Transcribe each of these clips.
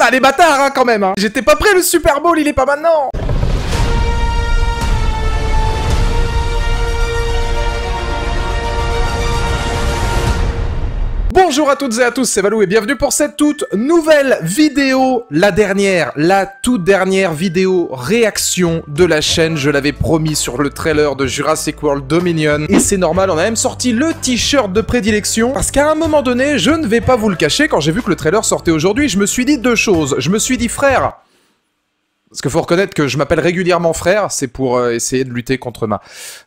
Putain, les bâtards, hein, quand même, hein. J'étais pas prêt, le Super Bowl, il est pas maintenant. Bonjour à toutes et à tous, c'est Valou et bienvenue pour cette toute nouvelle vidéo, la toute dernière vidéo réaction de la chaîne. Je l'avais promis sur le trailer de Jurassic World Dominion et c'est normal, on a même sorti le t-shirt de prédilection parce qu'à un moment donné, je ne vais pas vous le cacher, quand j'ai vu que le trailer sortait aujourd'hui, je me suis dit deux choses. Je me suis dit frère, parce qu'il faut reconnaître que je m'appelle régulièrement frère, c'est pour essayer de lutter contre ma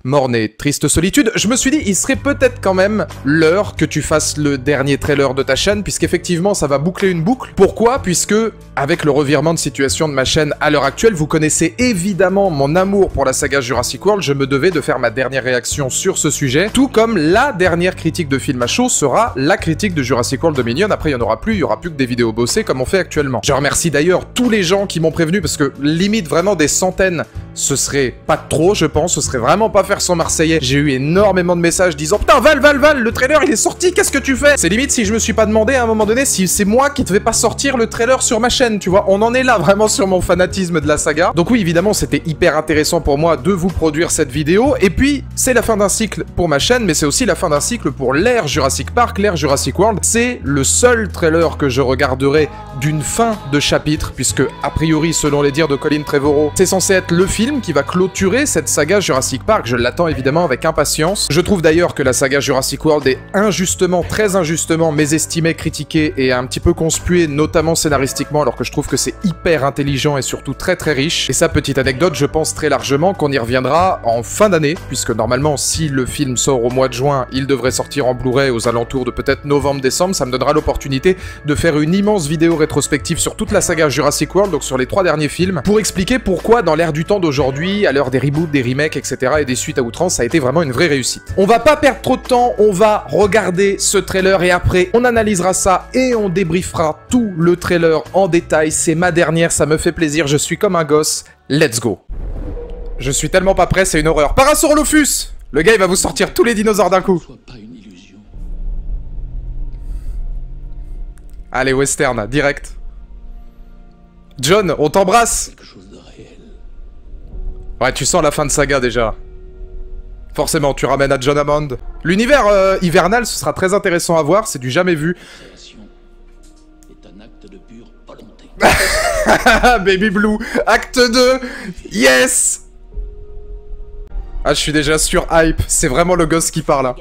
morne et triste solitude. Je me suis dit, il serait peut-être quand même l'heure que tu fasses le dernier trailer de ta chaîne, puisqu'effectivement, ça va boucler une boucle. Pourquoi? Puisque, avec le revirement de situation de ma chaîne à l'heure actuelle, vous connaissez évidemment mon amour pour la saga Jurassic World, je me devais de faire ma dernière réaction sur ce sujet, tout comme la dernière critique de film à chaud sera la critique de Jurassic World Dominion. Après, il n'y en aura plus, il y aura plus que des vidéos bossées comme on fait actuellement. Je remercie d'ailleurs tous les gens qui m'ont prévenu, parce que limite vraiment des centaines, ce serait pas trop je pense, ce serait vraiment pas faire son marseillais. J'ai eu énormément de messages disant putain Val, le trailer il est sorti, qu'est-ce que tu fais? C'est limite si je me suis pas demandé à un moment donné si c'est moi qui devais pas sortir le trailer sur ma chaîne, tu vois, on en est là vraiment sur mon fanatisme de la saga. Donc oui évidemment c'était hyper intéressant pour moi de vous produire cette vidéo, et puis c'est la fin d'un cycle pour ma chaîne, mais c'est aussi la fin d'un cycle pour l'ère Jurassic Park, l'ère Jurassic World. C'est le seul trailer que je regarderai d'une fin de chapitre, puisque a priori selon les dires de Colin Trevorrow, c'est censé être le film qui va clôturer cette saga Jurassic Park. Je l'attends évidemment avec impatience. Je trouve d'ailleurs que la saga Jurassic World est injustement, très injustement mésestimée, critiquée et un petit peu conspuée, notamment scénaristiquement, alors que je trouve que c'est hyper intelligent et surtout très riche. Et ça, petite anecdote, je pense très largement qu'on y reviendra en fin d'année, puisque normalement, si le film sort au mois de juin, il devrait sortir en Blu-ray aux alentours de peut-être novembre-décembre. Ça me donnera l'opportunité de faire une immense vidéo rétrospective sur toute la saga Jurassic World, donc sur les 3 derniers films, pour expliquer pourquoi dans l'ère du temps d'aujourd'hui, à l'heure des reboots, des remakes, etc. et des suites à outrance, ça a été vraiment une vraie réussite. On va pas perdre trop de temps, on va regarder ce trailer et après on analysera ça et on débriefera tout le trailer en détail. C'est ma dernière, ça me fait plaisir, je suis comme un gosse. Let's go. Je suis tellement pas prêt, c'est une horreur. Parasaurolophus! Le gars il va vous sortir tous les dinosaures d'un coup. Allez, western, direct. John, on t'embrasse. Ouais, tu sens la fin de saga déjà. Forcément, tu ramènes à John Hammond. L'univers hivernal, ce sera très intéressant à voir, c'est du jamais vu. Baby Blue, acte 2, yes. Ah, je suis déjà sur hype, c'est vraiment le gosse qui parle là.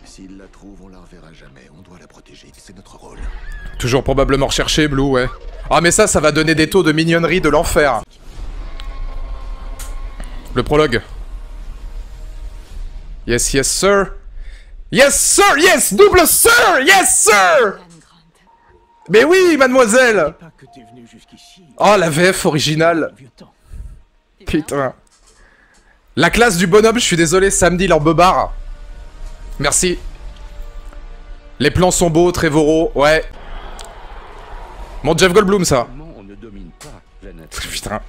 S'il la trouve, on la reverra jamais, on doit la protéger, c'est notre rôle. Toujours probablement recherché, Blue, ouais. Ah mais ça va donner des taux de mignonnerie de l'enfer. Le prologue. Yes, yes, sir. Yes, sir, yes, double sir, yes, sir. Mais oui, mademoiselle. Oh, la VF originale. Putain. La classe du bonhomme, je suis désolé, samedi, leur bebard. Merci. Les plans sont beaux, Trevorrow, ouais. Mon Jeff Goldblum, ça. Putain.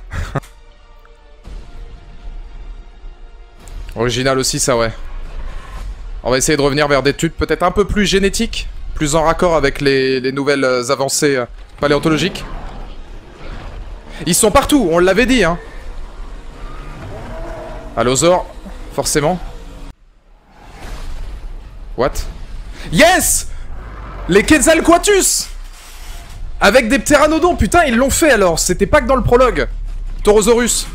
Original aussi, ça, ouais. On va essayer de revenir vers des études peut-être un peu plus génétiques, plus en raccord avec les nouvelles avancées paléontologiques. Ils sont partout, on l'avait dit, hein. Allosaure, forcément. What? Yes! Les Quetzalcoatlus! Avec des pteranodons, putain, ils l'ont fait alors, c'était pas que dans le prologue. Taurosaurus.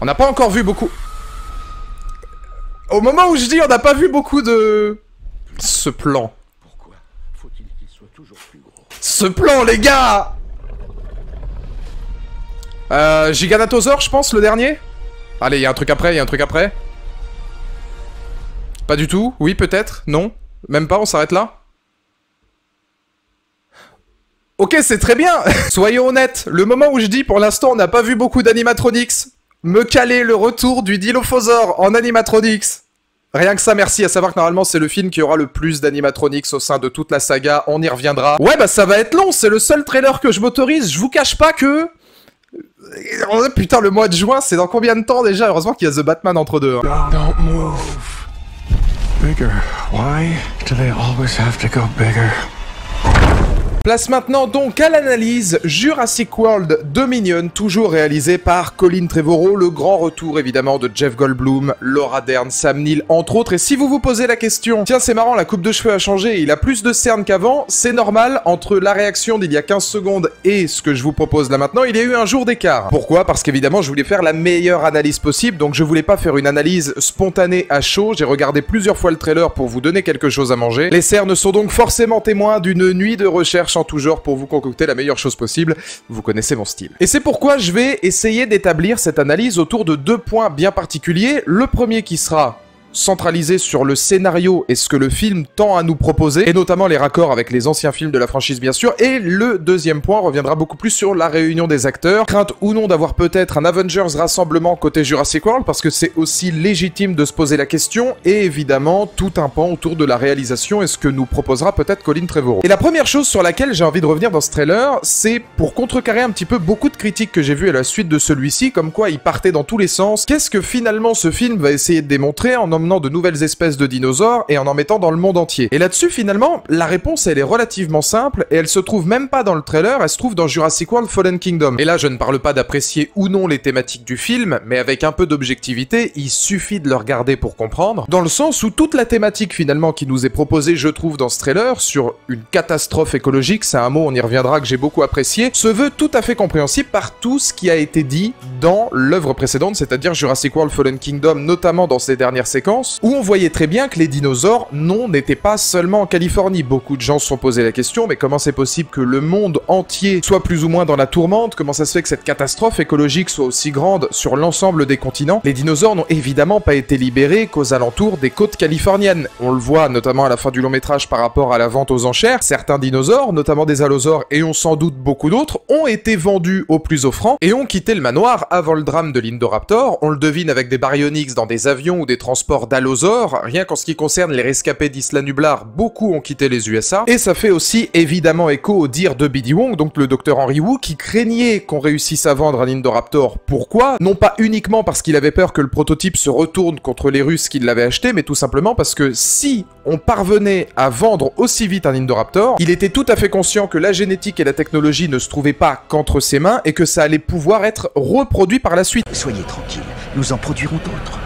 On n'a pas encore vu beaucoup. Au moment où je dis on n'a pas vu beaucoup de... Ce plan. Pourquoi faut-il qu'il soit toujours plus gros? Ce plan, les gars! Giganotosaure, je pense, le dernier. Allez, il y a un truc après, il y a un truc après. Pas du tout. Oui, peut-être. Non. Même pas, on s'arrête là. Ok, c'est très bien. Soyons honnêtes, le moment où je dis pour l'instant on n'a pas vu beaucoup d'animatronics, me caler le retour du Dilophosaure en animatronics. Rien que ça, merci. À savoir que normalement c'est le film qui aura le plus d'animatronics au sein de toute la saga, on y reviendra. Ouais bah ça va être long, c'est le seul trailer que je m'autorise, je vous cache pas que... Putain, le mois de juin, c'est dans combien de temps déjà? Heureusement qu'il y a The Batman entre deux. Hein. Don't move. Bigger. Why do they always have to go bigger? Place maintenant donc à l'analyse Jurassic World Dominion, toujours réalisé par Colin Trevorrow, le grand retour évidemment de Jeff Goldblum, Laura Dern, Sam Neill entre autres. Et si vous vous posez la question, tiens c'est marrant, la coupe de cheveux a changé, il a plus de cernes qu'avant, c'est normal, entre la réaction d'il y a 15 secondes et ce que je vous propose là maintenant, il y a eu un jour d'écart. Pourquoi? Parce qu'évidemment je voulais faire la meilleure analyse possible, donc je voulais pas faire une analyse spontanée à chaud, j'ai regardé plusieurs fois le trailer pour vous donner quelque chose à manger. Les cernes sont donc forcément témoins d'une nuit de recherche en tout genre pour vous concocter la meilleure chose possible, vous connaissez mon style. Et c'est pourquoi je vais essayer d'établir cette analyse autour de 2 points bien particuliers. Le premier qui sera centralisé sur le scénario et ce que le film tend à nous proposer, et notamment les raccords avec les anciens films de la franchise bien sûr, et le deuxième point reviendra beaucoup plus sur la réunion des acteurs, crainte ou non d'avoir peut-être un Avengers rassemblement côté Jurassic World, parce que c'est aussi légitime de se poser la question, et évidemment tout un pan autour de la réalisation et ce que nous proposera peut-être Colin Trevorrow. Et la première chose sur laquelle j'ai envie de revenir dans ce trailer, c'est pour contrecarrer un petit peu beaucoup de critiques que j'ai vues à la suite de celui-ci, comme quoi il partait dans tous les sens. Qu'est-ce que finalement ce film va essayer de démontrer en emmenant de nouvelles espèces de dinosaures et en mettant dans le monde entier? Et là-dessus, finalement, la réponse, elle est relativement simple, et elle se trouve même pas dans le trailer, elle se trouve dans Jurassic World Fallen Kingdom. Et là, je ne parle pas d'apprécier ou non les thématiques du film, mais avec un peu d'objectivité, il suffit de le regarder pour comprendre, dans le sens où toute la thématique, finalement, qui nous est proposée, je trouve, dans ce trailer, sur une catastrophe écologique, c'est un mot, on y reviendra, que j'ai beaucoup apprécié, se veut tout à fait compréhensible par tout ce qui a été dit dans l'œuvre précédente, c'est-à-dire Jurassic World Fallen Kingdom, notamment dans ses dernières séquences, où on voyait très bien que les dinosaures, non, n'étaient pas seulement en Californie. Beaucoup de gens se sont posé la question, mais comment c'est possible que le monde entier soit plus ou moins dans la tourmente? Comment ça se fait que cette catastrophe écologique soit aussi grande sur l'ensemble des continents? Les dinosaures n'ont évidemment pas été libérés qu'aux alentours des côtes californiennes. On le voit notamment à la fin du long métrage par rapport à la vente aux enchères. Certains dinosaures, notamment des allosaures et on sans doute beaucoup d'autres, ont été vendus au plus offrant et ont quitté le manoir avant le drame de l'Indoraptor. On le devine avec des baryonyx dans des avions ou des transports d'allosaures. Rien qu'en ce qui concerne les rescapés d'Isla Nublar, beaucoup ont quitté les USA. Et ça fait aussi évidemment écho au dire de B.D. Wong, donc le docteur Henry Wu, qui craignait qu'on réussisse à vendre un Indoraptor. Pourquoi? Non pas uniquement parce qu'il avait peur que le prototype se retourne contre les Russes qui l'avaient acheté, mais tout simplement parce que si on parvenait à vendre aussi vite un Indoraptor, il était tout à fait conscient que la génétique et la technologie ne se trouvaient pas qu'entre ses mains et que ça allait pouvoir être reproduit par la suite. Soyez tranquille, nous en produirons d'autres.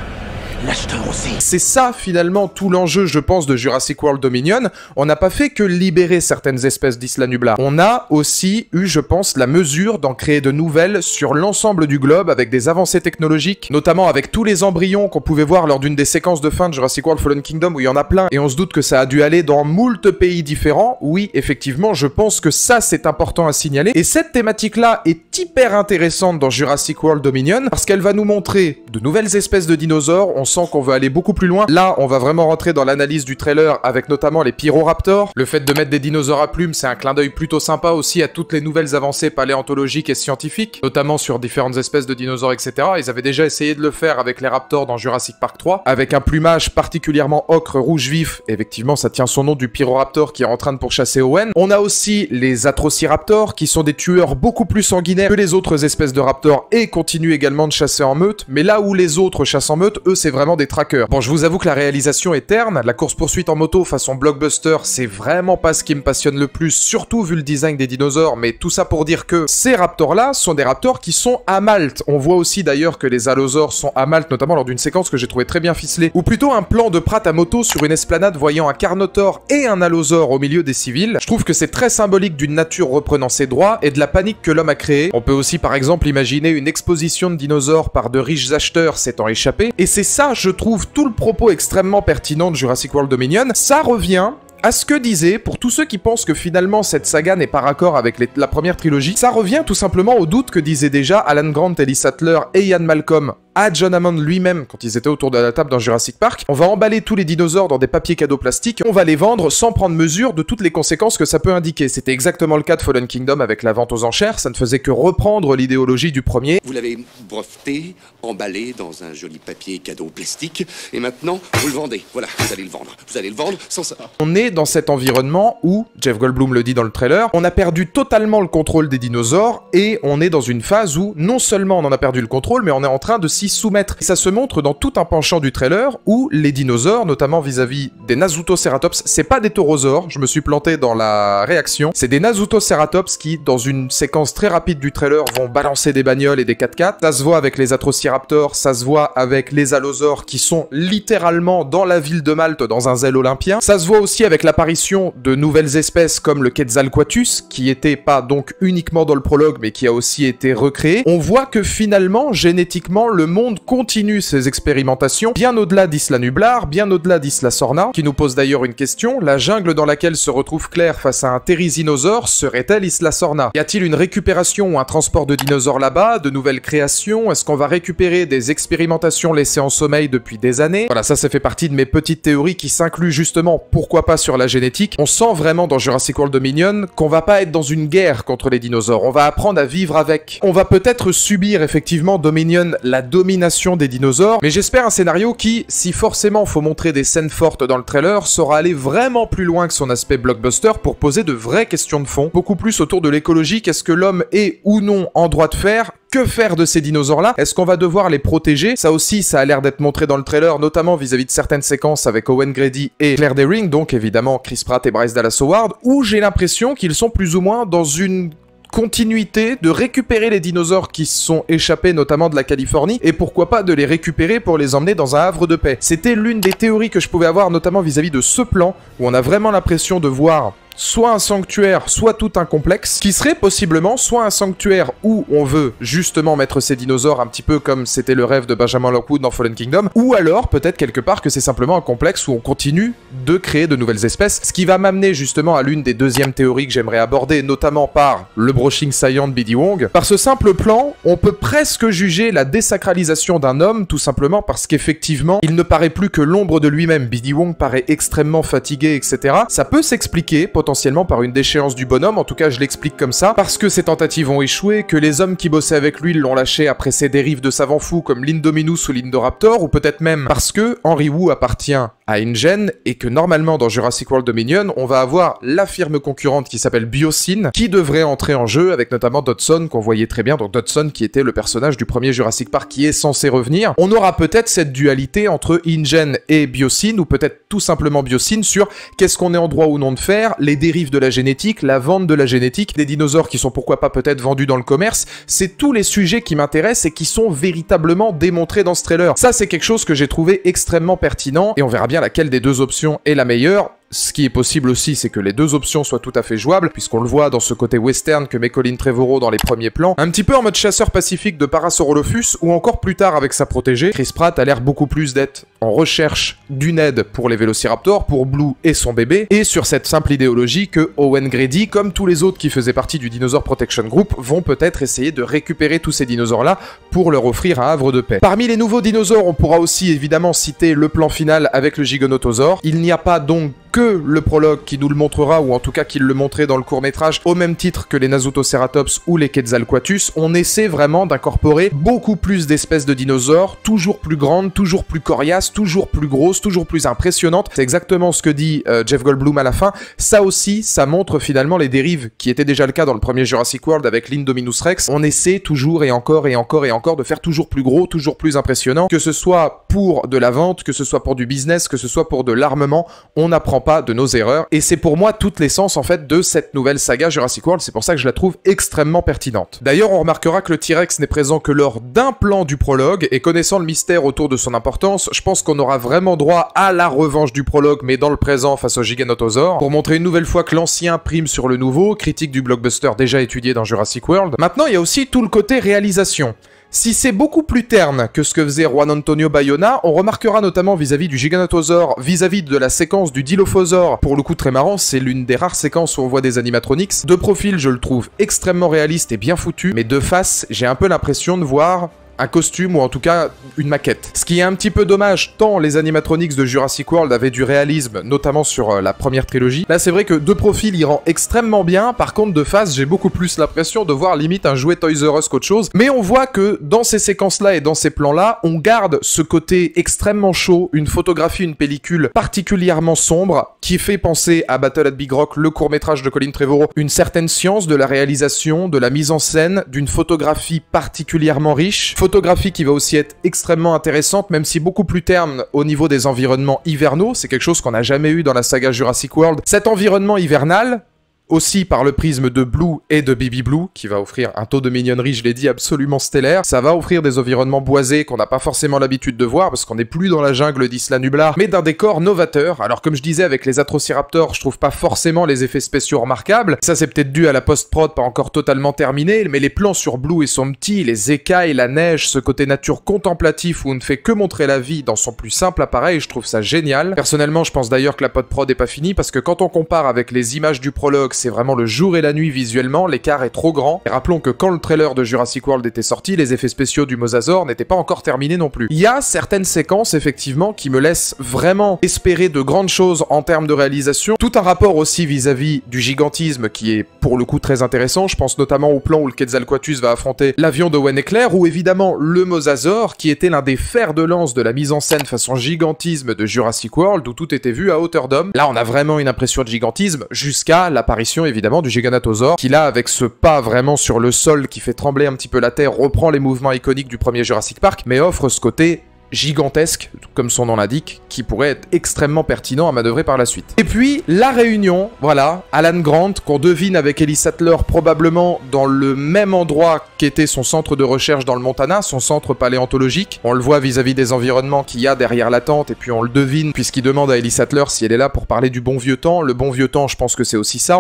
L'acheteur aussi. C'est ça finalement tout l'enjeu, je pense, de Jurassic World Dominion. On n'a pas fait que libérer certaines espèces d'Isla Nublar. On a aussi eu, je pense, la mesure d'en créer de nouvelles sur l'ensemble du globe avec des avancées technologiques, notamment avec tous les embryons qu'on pouvait voir lors d'une des séquences de fin de Jurassic World Fallen Kingdom où il y en a plein et on se doute que ça a dû aller dans moult pays différents. Oui, effectivement, je pense que ça c'est important à signaler. Et cette thématique-là est hyper intéressante dans Jurassic World Dominion parce qu'elle va nous montrer de nouvelles espèces de dinosaures. On sent qu'on veut aller beaucoup plus loin. Là, on va vraiment rentrer dans l'analyse du trailer avec notamment les Pyroraptors. Le fait de mettre des dinosaures à plumes, c'est un clin d'œil plutôt sympa aussi à toutes les nouvelles avancées paléontologiques et scientifiques, notamment sur différentes espèces de dinosaures, etc. Ils avaient déjà essayé de le faire avec les raptors dans Jurassic Park 3, avec un plumage particulièrement ocre rouge vif. Effectivement, ça tient son nom du Pyroraptor qui est en train de pourchasser Owen. On a aussi les Atrociraptors qui sont des tueurs beaucoup plus sanguinaires que les autres espèces de raptors et continuent également de chasser en meute, mais là où les autres chassent en meute, eux c'est vraiment des trackers. Bon, je vous avoue que la réalisation est terne, la course-poursuite en moto façon blockbuster, c'est vraiment pas ce qui me passionne le plus, surtout vu le design des dinosaures, mais tout ça pour dire que ces raptors-là sont des raptors qui sont à Malte. On voit aussi d'ailleurs que les allosaures sont à Malte, notamment lors d'une séquence que j'ai trouvé très bien ficelée, ou plutôt un plan de Pratt à moto sur une esplanade voyant un Carnotaur et un allosaure au milieu des civils. Je trouve que c'est très symbolique d'une nature reprenant ses droits et de la panique que l'homme a créée. On peut aussi par exemple imaginer une exposition de dinosaures par de riches acheteurs s'étant échappés, et c'est ça, je trouve, tout le propos extrêmement pertinent de Jurassic World Dominion. Ça revient à ce que disait, pour tous ceux qui pensent que finalement cette saga n'est pas raccord avec la première trilogie, ça revient tout simplement au doute que disaient déjà Alan Grant, Ellie Sattler et Ian Malcolm à John Hammond lui-même quand ils étaient autour de la table dans Jurassic Park. On va emballer tous les dinosaures dans des papiers cadeaux plastiques et on va les vendre sans prendre mesure de toutes les conséquences que ça peut indiquer. C'était exactement le cas de Fallen Kingdom avec la vente aux enchères, ça ne faisait que reprendre l'idéologie du premier. Vous l'avez breveté, emballé dans un joli papier cadeau plastique, et maintenant, vous le vendez. Voilà, vous allez le vendre. Vous allez le vendre sans ça. On est dans cet environnement où, Jeff Goldblum le dit dans le trailer, on a perdu totalement le contrôle des dinosaures et on est dans une phase où non seulement on en a perdu le contrôle, mais on est en train de s'y s'y soumettre. Et ça se montre dans tout un penchant du trailer où les dinosaures, notamment vis-à-vis des Nasutoceratops, c'est pas des taurosaures, je me suis planté dans la réaction, c'est des Nasutoceratops qui, dans une séquence très rapide du trailer, vont balancer des bagnoles et des 4x4. Ça se voit avec les Atrociraptors, ça se voit avec les Allosaures qui sont littéralement dans la ville de Malte, dans un zèle olympien. Ça se voit aussi avec l'apparition de nouvelles espèces comme le Quetzalcoatlus, qui était pas donc uniquement dans le prologue, mais qui a aussi été recréé. On voit que finalement, génétiquement, le monde continue ses expérimentations, bien au-delà d'Isla Nublar, bien au-delà d'Isla Sorna, qui nous pose d'ailleurs une question: la jungle dans laquelle se retrouve Claire face à un thérisinosaure serait-elle Isla Sorna? Y a-t-il une récupération ou un transport de dinosaures là-bas, de nouvelles créations? Est-ce qu'on va récupérer des expérimentations laissées en sommeil depuis des années? Voilà, ça fait partie de mes petites théories qui s'incluent justement, pourquoi pas, sur la génétique. On sent vraiment dans Jurassic World Dominion qu'on va pas être dans une guerre contre les dinosaures, on va apprendre à vivre avec. On va peut-être subir effectivement Dominion la domination des dinosaures, mais j'espère un scénario qui, si forcément faut montrer des scènes fortes dans le trailer, saura aller vraiment plus loin que son aspect blockbuster pour poser de vraies questions de fond, beaucoup plus autour de l'écologie. Qu'est-ce que l'homme est ou non en droit de faire? Que faire de ces dinosaures-là? Est-ce qu'on va devoir les protéger? Ça aussi, ça a l'air d'être montré dans le trailer, notamment vis-à-vis de certaines séquences avec Owen Grady et Claire Dearing, donc évidemment Chris Pratt et Bryce Dallas Howard, où j'ai l'impression qu'ils sont plus ou moins dans une continuité de récupérer les dinosaures qui se sont échappés notamment de la Californie, et pourquoi pas de les récupérer pour les emmener dans un havre de paix. C'était l'une des théories que je pouvais avoir, notamment vis-à-vis de ce plan, où on a vraiment l'impression de voir soit un sanctuaire, soit tout un complexe, qui serait possiblement soit un sanctuaire où on veut justement mettre ces dinosaures un petit peu comme c'était le rêve de Benjamin Lockwood dans Fallen Kingdom, ou alors peut-être quelque part que c'est simplement un complexe où on continue de créer de nouvelles espèces, ce qui va m'amener justement à l'une des deuxièmes théories que j'aimerais aborder, notamment par le brushing saillant de B.D. Wong. Par ce simple plan, on peut presque juger la désacralisation d'un homme, tout simplement parce qu'effectivement, il ne paraît plus que l'ombre de lui-même. B.D. Wong paraît extrêmement fatigué, etc. Ça peut s'expliquer potentiellement par une déchéance du bonhomme, en tout cas je l'explique comme ça, parce que ses tentatives ont échoué, que les hommes qui bossaient avec lui l'ont lâché après ses dérives de savant fou comme l'Indominus ou l'Indoraptor, ou peut-être même parce que Henry Wu appartient à InGen, et que normalement dans Jurassic World Dominion, on va avoir la firme concurrente qui s'appelle Biosyn, qui devrait entrer en jeu avec notamment Dodson, qu'on voyait très bien, donc Dodson qui était le personnage du premier Jurassic Park qui est censé revenir. On aura peut-être cette dualité entre InGen et Biosyn, ou peut-être tout simplement Biosyn sur qu'est-ce qu'on est en droit ou non de faire, les dérives de la génétique, la vente de la génétique, des dinosaures qui sont pourquoi pas peut-être vendus dans le commerce. C'est tous les sujets qui m'intéressent et qui sont véritablement démontrés dans ce trailer. Ça, c'est quelque chose que j'ai trouvé extrêmement pertinent, et on verra bien laquelle des deux options est la meilleure. Ce qui est possible aussi, c'est que les deux options soient tout à fait jouables, puisqu'on le voit dans ce côté western que met Colin Trevorrow dans les premiers plans, un petit peu en mode chasseur pacifique de Parasaurolophus, ou encore plus tard avec sa protégée. Chris Pratt a l'air beaucoup plus d'être en recherche d'une aide pour les Vélociraptors, pour Blue et son bébé, et sur cette simple idéologie que Owen Grady, comme tous les autres qui faisaient partie du Dinosaur Protection Group, vont peut-être essayer de récupérer tous ces dinosaures-là pour leur offrir un havre de paix. Parmi les nouveaux dinosaures, on pourra aussi évidemment citer le plan final avec le Giganotosaure. Il n'y a pas donc que le prologue qui nous le montrera, ou en tout cas qu'il le montrait dans le court-métrage, au même titre que les Nasutoceratops ou les Quetzalcoatlus. On essaie vraiment d'incorporer beaucoup plus d'espèces de dinosaures, toujours plus grandes, toujours plus coriaces, toujours plus grosses, toujours plus impressionnantes. C'est exactement ce que dit Jeff Goldblum à la fin. Ça aussi, ça montre finalement les dérives qui étaient déjà le cas dans le premier Jurassic World avec l'Indominus Rex. On essaie toujours et encore et encore et encore de faire toujours plus gros, toujours plus impressionnant, que ce soit pour de la vente, que ce soit pour du business, que ce soit pour de l'armement. On n'apprend pas de nos erreurs, et c'est pour moi toute l'essence en fait de cette nouvelle saga Jurassic World. C'est pour ça que je la trouve extrêmement pertinente. D'ailleurs, on remarquera que le T-Rex n'est présent que lors d'un plan du prologue, et connaissant le mystère autour de son importance, je pense qu'on aura vraiment droit à la revanche du prologue, mais dans le présent face au Giganotosaure, pour montrer une nouvelle fois que l'ancien prime sur le nouveau, critique du blockbuster déjà étudié dans Jurassic World. Maintenant, il y a aussi tout le côté réalisation. Si c'est beaucoup plus terne que ce que faisait Juan Antonio Bayona, on remarquera notamment vis-à-vis du Giganotosaure, vis-à-vis de la séquence du Dilophosaure, pour le coup très marrant, c'est l'une des rares séquences où on voit des animatronics. De profil, je le trouve extrêmement réaliste et bien foutu, mais de face, j'ai un peu l'impression de voir un costume, ou en tout cas une maquette. Ce qui est un petit peu dommage, tant les animatronics de Jurassic World avaient du réalisme, notamment sur la première trilogie. Là, c'est vrai que de profil, il rend extrêmement bien. Par contre, de face, j'ai beaucoup plus l'impression de voir limite un jouet Toys R Us qu'autre chose. Mais on voit que dans ces séquences-là et dans ces plans-là, on garde ce côté extrêmement chaud, une photographie, une pellicule particulièrement sombre, qui fait penser à Battle at Big Rock, le court-métrage de Colin Trevorrow, une certaine science de la réalisation, de la mise en scène, d'une photographie particulièrement riche. photographie qui va aussi être extrêmement intéressante, même si beaucoup plus terne au niveau des environnements hivernaux. C'est quelque chose qu'on n'a jamais eu dans la saga Jurassic World. Cet environnement hivernal, aussi par le prisme de Blue et de Baby Blue, qui va offrir un taux de mignonnerie, je l'ai dit, absolument stellaire. Ça va offrir des environnements boisés qu'on n'a pas forcément l'habitude de voir, parce qu'on n'est plus dans la jungle d'Isla Nublar, mais d'un décor novateur. Alors comme je disais, avec les Atrociraptors, je trouve pas forcément les effets spéciaux remarquables. Ça c'est peut-être dû à la post-prod pas encore totalement terminée, mais les plans sur Blue et son petit, les écailles, la neige, ce côté nature contemplatif où on ne fait que montrer la vie dans son plus simple appareil, je trouve ça génial. Personnellement, je pense d'ailleurs que la post-prod est pas finie, parce que quand on compare avec les images du prologue, c'est vraiment le jour et la nuit visuellement, l'écart est trop grand. Et rappelons que quand le trailer de Jurassic World était sorti, les effets spéciaux du Mosasaur n'étaient pas encore terminés non plus. Il y a certaines séquences, effectivement, qui me laissent vraiment espérer de grandes choses en termes de réalisation. Tout un rapport aussi vis-à-vis du gigantisme qui est pour le coup très intéressant. Je pense notamment au plan où le Quetzalcoatlus va affronter l'avion d'Owen Éclair, ou évidemment le Mosasaur, qui était l'un des fers de lance de la mise en scène façon gigantisme de Jurassic World, où tout était vu à hauteur d'homme. Là, on a vraiment une impression de gigantisme, jusqu'à l'apparition évidemment du Giganotosaure, qui là, avec ce pas vraiment sur le sol qui fait trembler un petit peu la terre, reprend les mouvements iconiques du premier Jurassic Park, mais offre ce côté gigantesque, comme son nom l'indique, qui pourrait être extrêmement pertinent à manœuvrer par la suite. Et puis, la réunion, voilà, Alan Grant, qu'on devine avec Ellie Sattler probablement dans le même endroit qu'était son centre de recherche dans le Montana, son centre paléontologique. On le voit vis-à-vis des environnements qu'il y a derrière la tente, et puis on le devine, puisqu'il demande à Ellie Sattler si elle est là pour parler du bon vieux temps. Le bon vieux temps, je pense que c'est aussi ça.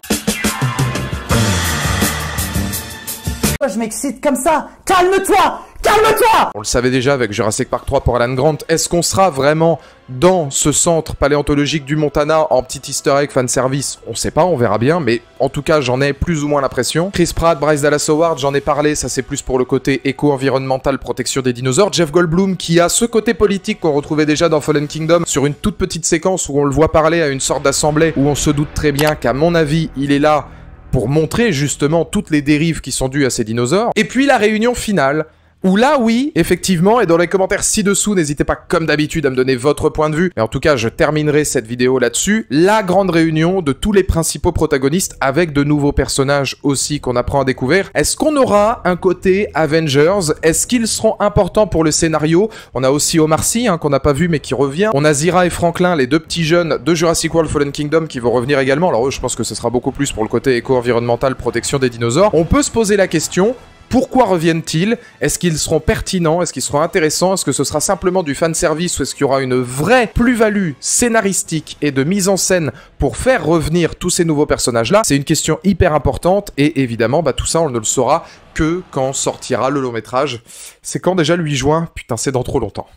Je m'excite comme ça. Calme-toi! Calme-toi! On le savait déjà avec Jurassic Park 3 pour Alan Grant. Est-ce qu'on sera vraiment dans ce centre paléontologique du Montana en petit easter egg fanservice? On sait pas, on verra bien, mais en tout cas j'en ai plus ou moins l'impression. Chris Pratt, Bryce Dallas Howard, j'en ai parlé, ça c'est plus pour le côté éco-environnemental, protection des dinosaures. Jeff Goldblum qui a ce côté politique qu'on retrouvait déjà dans Fallen Kingdom, sur une toute petite séquence où on le voit parler à une sorte d'assemblée, où on se doute très bien qu'à mon avis, il est là pour montrer justement toutes les dérives qui sont dues à ces dinosaures. Et puis la réunion finale, où là, oui, effectivement, et dans les commentaires ci-dessous, n'hésitez pas, comme d'habitude, à me donner votre point de vue. Mais en tout cas, je terminerai cette vidéo là-dessus. La grande réunion de tous les principaux protagonistes, avec de nouveaux personnages aussi qu'on apprend à découvrir. Est-ce qu'on aura un côté Avengers? Est-ce qu'ils seront importants pour le scénario? On a aussi Omar Sy, qu'on n'a pas vu, mais qui revient. On a Zira et Franklin, les deux petits jeunes de Jurassic World Fallen Kingdom, qui vont revenir également. Alors eux, je pense que ce sera beaucoup plus pour le côté éco-environnemental, protection des dinosaures. On peut se poser la question... Pourquoi reviennent-ils? Est-ce qu'ils seront pertinents? Est-ce qu'ils seront intéressants? Est-ce que ce sera simplement du fanservice ou est-ce qu'il y aura une vraie plus-value scénaristique et de mise en scène pour faire revenir tous ces nouveaux personnages-là? C'est une question hyper importante et évidemment, tout ça, on ne le saura que quand sortira le long-métrage. C'est quand déjà le 8 juin? Putain, c'est dans trop longtemps.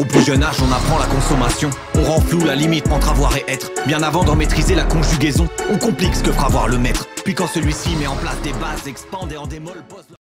Au plus jeune âge, on apprend la consommation. On rend flou la limite entre avoir et être. Bien avant d'en maîtriser la conjugaison, on complique ce que fera voir le maître. Puis quand celui-ci met en place des bases, expande et en démol, pose...